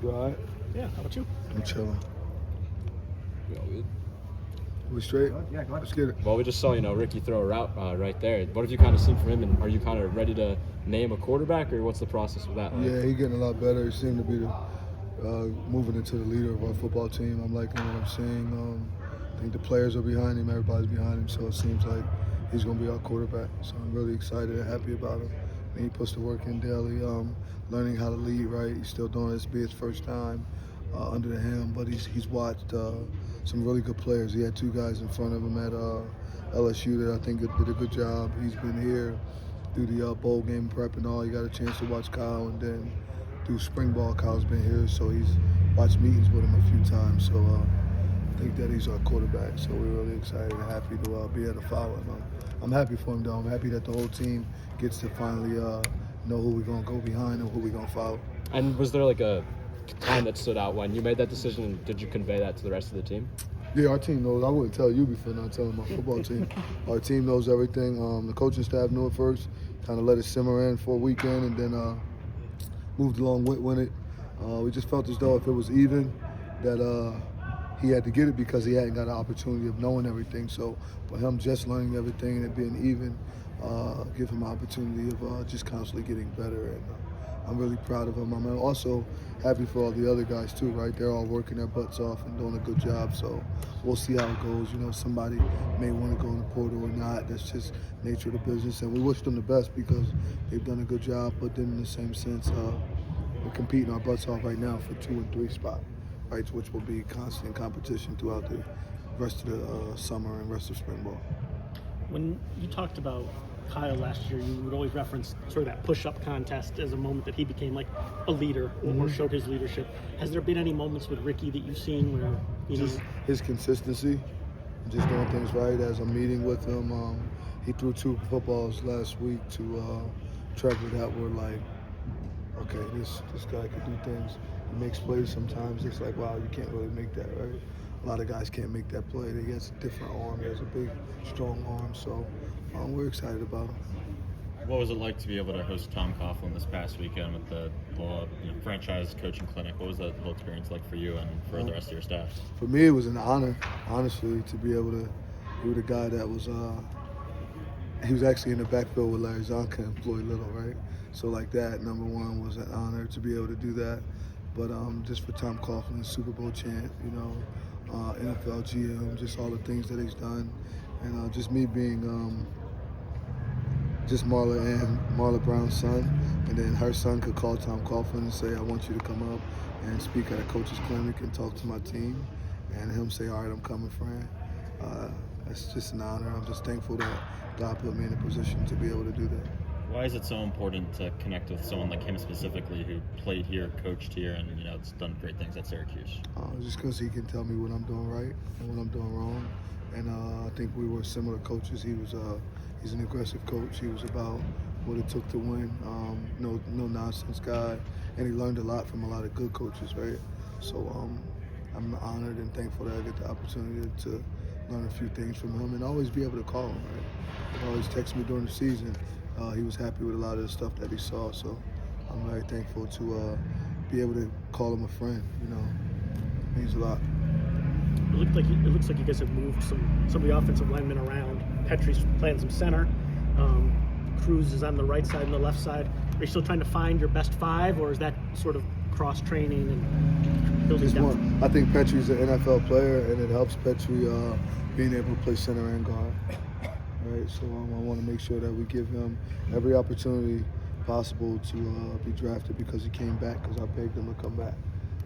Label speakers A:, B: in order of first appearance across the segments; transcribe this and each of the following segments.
A: You all right?
B: Yeah, how about you?
A: I'm chilling.
C: We all good?
A: We straight?
D: Yeah, go ahead.
A: Let's get it.
C: Well, we just saw, Ricky throw a route right there. What have you kind of seen from him, and are you kind of ready to name a quarterback, or what's the process with that like?
A: Yeah, he's getting a lot better. He seemed to be moving into the leader of our football team. I'm liking what I'm seeing. I think the players are behind him, everybody's behind him, so it seems like he's going to be our quarterback. So I'm really excited and happy about him. And he puts the work in daily, learning how to lead, right? He's still doing this, be his first time under the helm, but he's watched some really good players. He had two guys in front of him at LSU that I think did a good job. He's been here through the bowl game prep and all. He got a chance to watch Kyle, and then through spring ball, Kyle's been here, so he's watched meetings with him a few times. So I think that he's our quarterback. So we're really excited and happy to be able to follow him. I'm happy for him, though. I'm happy that the whole team gets to finally know who we're going to go behind and who we're going to follow.
C: And was there like a time that stood out when you made that decision, and did you convey that to the rest of the team?
A: Yeah, our team knows. I wouldn't tell you before not telling my football team. Our team knows everything. The coaching staff knew it first, kind of let it simmer in for a weekend, and then moved along with it. We just felt as though if it was even, that he had to get it because he hadn't got an opportunity of knowing everything. So for him just learning everything and it being even, give him an opportunity of just constantly getting better. And I'm really proud of him. I'm also happy for all the other guys too, right? They're all working their butts off and doing a good job. So we'll see how it goes. Somebody may want to go in the portal or not. That's just nature of the business. And we wish them the best because they've done a good job. But then in the same sense, we're competing our butts off right now for 2 and 3 spot, right? Which will be constant competition throughout the rest of the summer and rest of spring ball.
B: When you talked about Kyle last year, you would always reference sort of that push-up contest as a moment that he became like a leader or showed his leadership. Has there been any moments with Ricky that you've seen where,
A: Just his consistency, just doing things right. As I'm meeting with him, he threw 2 footballs last week to Trevor that were like, okay, this guy can do things. He makes plays sometimes. It's like, wow, you can't really make that, right? A lot of guys can't make that play. He has a different arm. He has a big, strong arm. So we're excited about him.
E: What was it like to be able to host Tom Coughlin this past weekend with the franchise coaching clinic? What was that whole experience like for you and for the rest of your staff?
A: For me, it was an honor, honestly, to be able to be with a guy that was he was actually in the backfield with Larry Zonka and Floyd Little, right? So like that, number one, was an honor to be able to do that. But just for Tom Coughlin, Super Bowl champ, NFL GM, just all the things that he's done. And just me being just Marla Brown's son, and then her son could call Tom Coughlin and say, I want you to come up and speak at a coach's clinic and talk to my team, and him say, all right, I'm coming, Fran. That's just an honor. I'm just thankful that God put me in a position to be able to do that.
E: Why is it so important to connect with someone like him specifically who played here, coached here, and it's done great things at Syracuse?
A: Just because he can tell me what I'm doing right and what I'm doing wrong. And I think we were similar coaches. He's an aggressive coach. He was about what it took to win. No nonsense guy, and he learned a lot from a lot of good coaches, right? So I'm honored and thankful that I get the opportunity to learn a few things from him and always be able to call him, right? He always texts me during the season. He was happy with a lot of the stuff that he saw, so I'm very thankful to be able to call him a friend. It means a lot.
B: it looks like you guys have moved some of the offensive linemen around. Petrie's playing some center. Cruz is on the right side and the left side. Are you still trying to find your best 5, or is that sort of cross training and building
A: Just
B: depth?
A: one. I think Petrie's an NFL player, and it helps Petrie being able to play center and guard. Right, so I want to make sure that we give him every opportunity possible to be drafted because he came back, because I begged him to come back,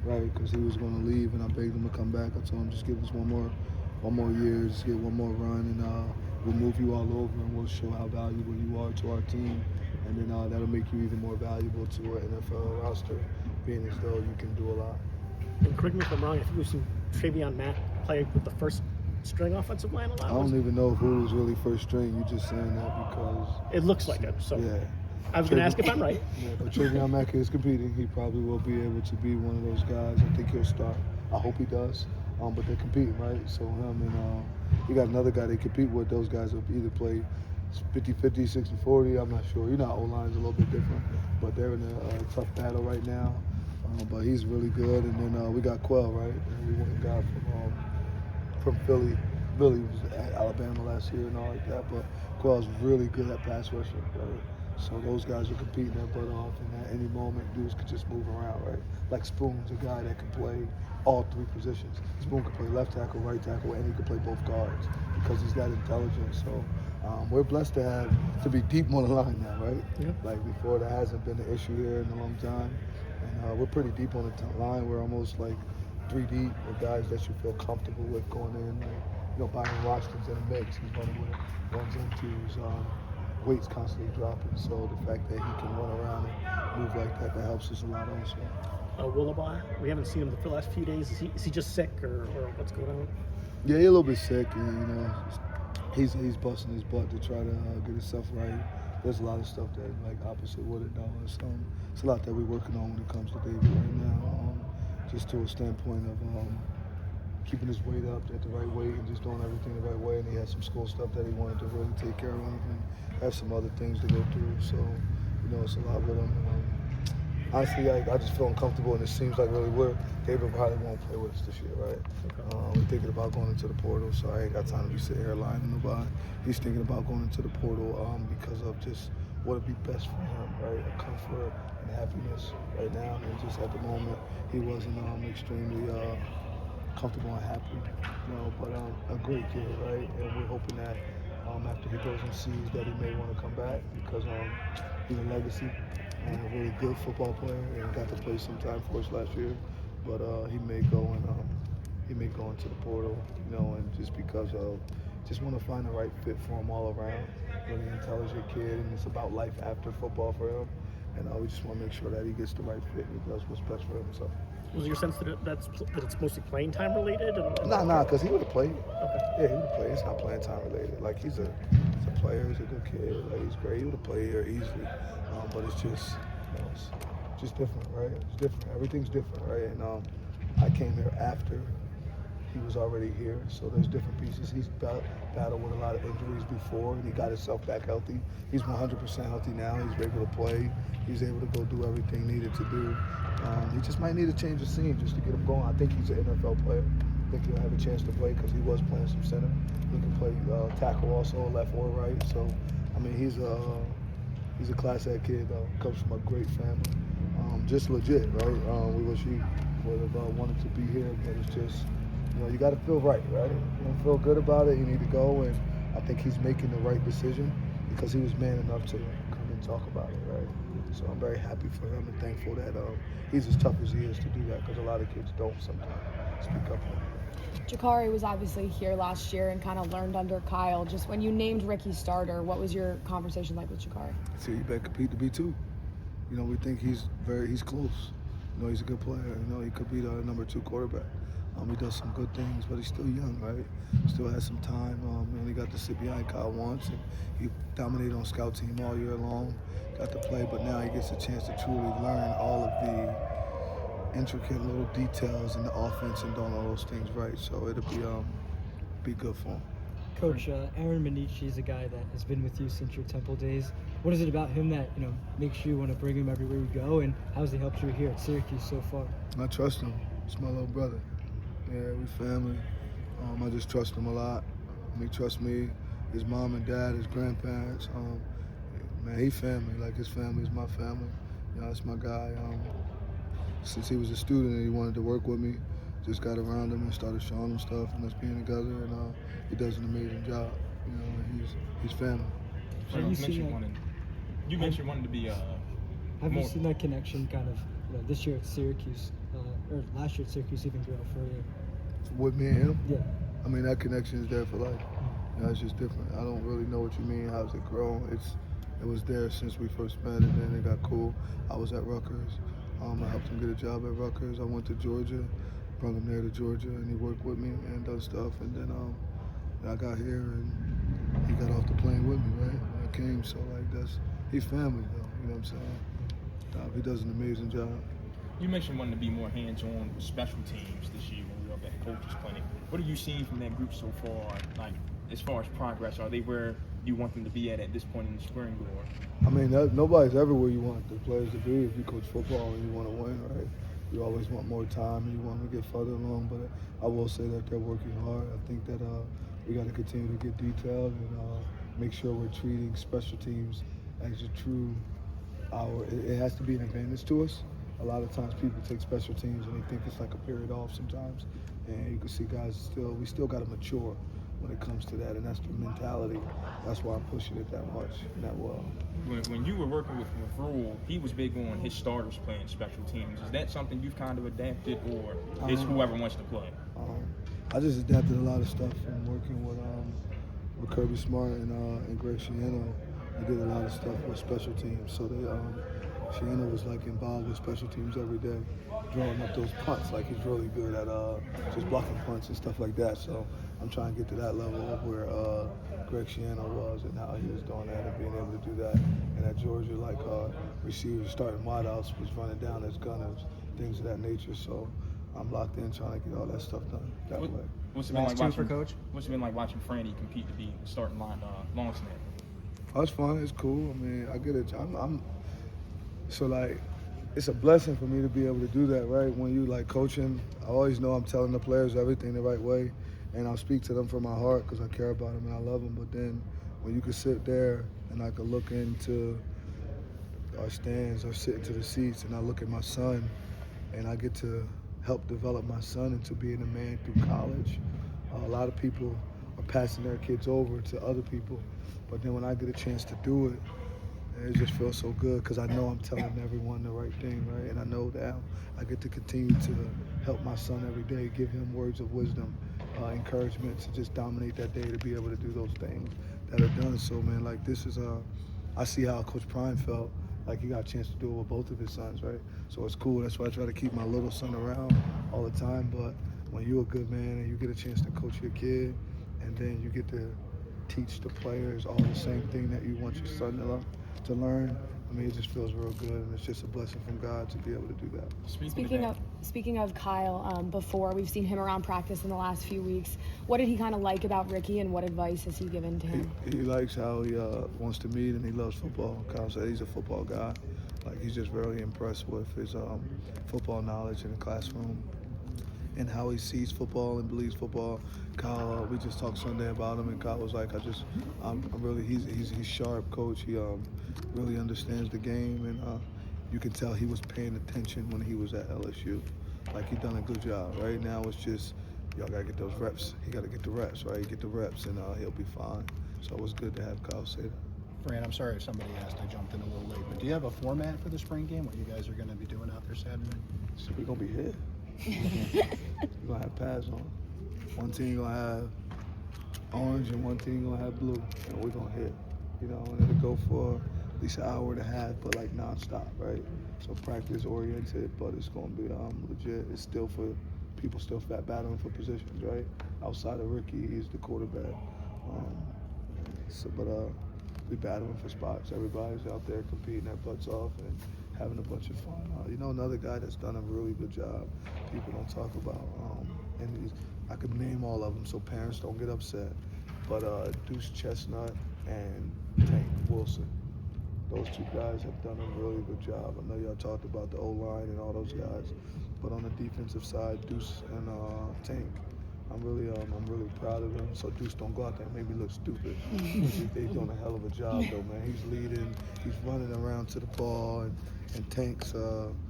A: right? Because he was going to leave, and I begged him to come back. I told him, just give us one more year, just get one more run, and we'll move you all over, and we'll show how valuable you are to our team, and then that'll make you even more valuable to our NFL roster, being as though you can do a lot.
B: And correct me if I'm wrong, I think we've seen Travion Mack play with the first string offensive line a lot.
A: I don't even know who was really first string. You just saying that because
B: It looks like it. So
A: yeah.
B: I was going to ask if I'm right.
A: Yeah, but Travion Mack is competing. He probably will be able to be one of those guys. I think he'll start. I hope he does. But they're competing, right? So him and you got another guy they compete with. Those guys will either play 50-50, 60-40. I'm not sure. O-line's a little bit different, but they're in a tough battle right now. But he's really good. And then we got Quell, right? And we went and got from Philly. Billy was at Alabama last year and all like that. But Quell's really good at pass rushing, right? So those guys are competing their butt off, and at any moment, dudes could just move around, right? Like Spoon's a guy that can play all three positions. Spoon can play left tackle, right tackle, and he can play both guards because he's that intelligent. So we're blessed to be deep on the line now, right?
B: Yeah.
A: Like before, that hasn't been an issue here in a long time, and we're pretty deep on the line. We're almost like 3 deep with guys that you feel comfortable with going in. Like, Byron Washington's in the mix. He's running with ones and twos. Weight's constantly dropping, so the fact that he can run around and move like that helps us a lot also.
B: Willoughby, we haven't seen him the last few days. Is he just sick or what's going on?
A: Yeah, he's a little bit sick, and he's busting his butt to try to get himself right. There's a lot of stuff that like opposite with it though. It's a lot that we're working on when it comes to David right now. Just to a standpoint of keeping his weight up at the right weight and just doing everything the right way. And he had some school stuff that he wanted to really take care of, and have some other things to go through. So, it's a lot with him. Honestly, I just feel uncomfortable, and it seems like really weird. David probably won't play with us this year, right? We're thinking about going into the portal, so I ain't got time to be sitting here lying to nobody. He's thinking about going into the portal because of just what would be best for him, right? A comfort and happiness right now, and just at the moment, he wasn't extremely comfortable and happy, but a great kid, right? And we're hoping that after he goes and sees that he may want to come back because he's a legacy and a really good football player and got to play some time for us last year. But he may go into the portal, and just because of just want to find the right fit for him all around. Really intelligent kid, and it's about life after football for him. And we just want to make sure that he gets the right fit and does what's best for himself.
B: Was your sense that it's mostly playing time related?
A: Nah, because he would have played.
B: Okay.
A: Yeah, he would have played. It's not playing time related. Like he's a player. He's a good kid. Like he's great. He would have played here easily. But it's just, it's just different, right? It's different. Everything's different, right? And I came here after he was already here, so there's different pieces. He's battled with a lot of injuries before, and he got himself back healthy. He's 100% healthy now. He's able to play. He's able to go do everything needed to do. He just might need a change of scene just to get him going. I think he's an NFL player. I think he'll have a chance to play because he was playing some center. He can play tackle also, left or right. So, I mean, he's a class A kid, though. Comes from a great family. Just legit, right? We wish he would have wanted to be here, but it's just, you got to feel right? You don't feel good about it, you need to go, and I think he's making the right decision because he was man enough to come and talk about it, right? So I'm very happy for him and thankful that he's as tough as he is to do that because a lot of kids don't sometimes speak up on it.
D: Jakari was obviously here last year and kind of learned under Kyle. Just when you named Ricky starter, what was your conversation like with Jakari?
A: So he better compete to be two. We think he's close. He's a good player. He could be the number 2 quarterback. He does some good things, but he's still young, right? Still has some time. He only got to sit behind Kyle once, and he dominated on scout team all year long. Got to play, but now he gets a chance to truly learn all of the intricate little details in the offense and doing all those things right. So it'll be good for him.
F: Coach, Aaron Manici is a guy that has been with you since your Temple days. What is it about him that makes you want to bring him everywhere you go, and how has he helped you here at Syracuse so far?
A: I trust him. It's my little brother. Yeah, we family. I just trust him a lot. He trusts me, his mom and dad, his grandparents. Man, he family. Like his family is my family. That's my guy. Since he was a student and he wanted to work with me, just got around him and started showing him stuff and us being together. And he does an amazing job. He's family.
G: So you mentioned wanting to be
F: Have you seen that connection kind of this year at Syracuse, or last year at Syracuse even grow further?
A: With me and him?
F: Yeah.
A: I mean, that connection is there for life. It's just different. I don't really know what you mean. How's it grown? It was there since we first met, and then it got cool. I was at Rutgers. I helped him get a job at Rutgers. I went to Georgia, brought him there to Georgia, and he worked with me and done stuff. And then I got here, and he got off the plane with me, right? When I came, so he's family, though. You know what I'm saying? He does an amazing job.
G: You mentioned wanting to be more hands-on with special teams this year when we were up at the coaches clinic. What have you seen from that group so far? Like, as far as progress, are they where you want them to be at this point in the spring, or?
A: I mean, nobody's ever where you want the players to be if you coach football and you want to win, right? you always want more time and you want to get further along. But I will say that they're working hard. I think that we got to continue to get detailed and make sure we're treating special teams as a true it has to be an advantage to us. A lot of times people take special teams and they think it's like a period off sometimes. And you can see guys we still got to mature when it comes to that, and that's the mentality. That's why I'm pushing it that much, that well.
G: When you were working with Rule, he was big on his starters playing special teams. Is that something you've kind of adapted, or is whoever wants to play?
A: I just adapted a lot of stuff from working with Kirby Smart and Greg Schiano. We did a lot of stuff with special teams. So Schiano was like involved with special teams every day, drawing up those punts. Like he's really good at just blocking punts and stuff like that. So I'm trying to get to that level of where Greg Schiano was and how he was doing that and being able to do that. And at Georgia, like receivers starting wideouts was running down as gunners, things of that nature. So I'm locked in trying to get all that stuff done that way.
G: What's it been like watching Coach? What's it been like watching Franny compete to be starting long snapper?
A: Oh, it's fun. It's cool. I mean, I get it. So like, it's a blessing for me to be able to do that, right? When you like coaching, I always know I'm telling the players everything the right way, and I'll speak to them from my heart because I care about them and I love them. But then when you can sit there and I can look into our stands or sit into the seats and I look at my son and I get to help develop my son into being a man through college. A lot of people are passing their kids over to other people, but then when I get a chance to do it, it just feels so good because I know I'm telling everyone the right thing, right? And I know that I get to continue to help my son every day, give him words of wisdom, encouragement to just dominate that day, to be able to do those things that are done. So, man, like this is I see how Coach Prime felt. Like he got a chance to do it with both of his sons, right? So it's cool. That's why I try to keep my little son around all the time. But when you're a good man and you get a chance to coach your kid, and then you get to teach the players all the same thing that you want your son to learn, I mean, it just feels real good, and it's just a blessing from God to be able to do that.
D: Speaking of Kyle, before we've seen him around practice in the last few weeks, what did he kind of like about Ricky, and what advice has he given to him?
A: He likes how he wants to meet, and he loves football. Kyle said he's a football guy. Like he's just very impressed with his football knowledge in the classroom and how he sees football and believes football. Kyle, we just talked Sunday about him, and Kyle was like, I'm really, he's sharp, coach. He really understands the game, and you can tell he was paying attention when he was at LSU. Like he done a good job. Right now it's just, y'all gotta get those reps. He gotta get the reps, right? Get the reps, and he'll be fine. So it was good to have Kyle say that.
H: Fran, I'm sorry if somebody asked, I jumped in a little late, but do you have a format for the spring game, what you guys are going to be doing out there Saturday?
A: So we're gonna be here. We're gonna have pads on. One team gonna have orange and one team gonna have blue, and we're gonna hit. You know, and it'll go for at least an hour and a half, but like nonstop, right? So practice oriented, but it's gonna be legit. It's still for people still battling for positions, right? Outside of Ricky, he's the quarterback. We battling for spots. Everybody's out there competing their butts off and having a bunch of fun. Another guy that's done a really good job, people don't talk about, and I could name all of them so parents don't get upset, but Deuce Chestnut and Tank Wilson. Those two guys have done a really good job. I know y'all talked about the O-line and all those guys, but on the defensive side, Deuce and Tank, I'm really proud of them. So Deuce don't go out there and make me look stupid. They're doing a hell of a job though, man. He's leading, he's running around to the ball, and Tank's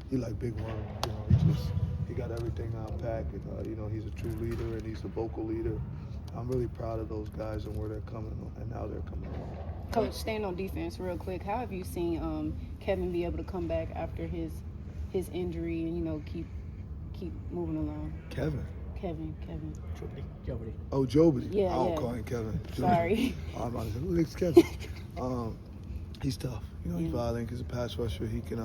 A: he like big worm. He got everything on pack, and he's a true leader and he's a vocal leader. I'm really proud of those guys and where they're coming and how they're coming along.
I: Coach, staying on defense real quick, how have you seen Kevin be able to come back after his injury and keep moving along?
A: Kevin.
B: Jobity.
A: Oh, Jobity.
I: Yeah,
A: I don't call him Kevin.
I: Sorry.
A: I'm about to say, who is Kevin? He's tough. He's violent. He's a pass rusher. He can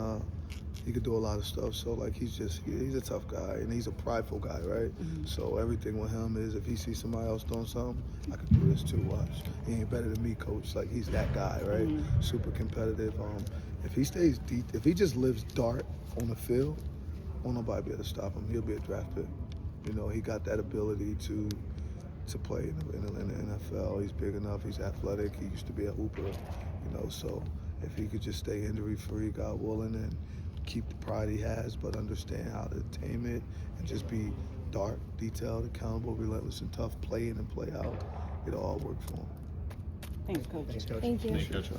A: do a lot of stuff. So like he's a tough guy, and he's a prideful guy, right? Mm-hmm. So everything with him is if he sees somebody else doing something, I can do this too. Watch. He ain't better than me, coach. Like he's that guy, right? Mm-hmm. Super competitive. If he stays deep, if he just lives dart on the field, won't nobody be able to stop him. He'll be a draft pick. He got that ability to play in the NFL. He's big enough. He's athletic. He used to be a hooper. So if he could just stay injury free, God willing, and keep the pride he has, but understand how to tame it and just be dark, detailed, accountable, relentless, and tough, play in and play out. It'll all work for him.
I: Thanks, Coach.
H: Thanks, Coach.
D: Thank you.
E: Thank you, Coach.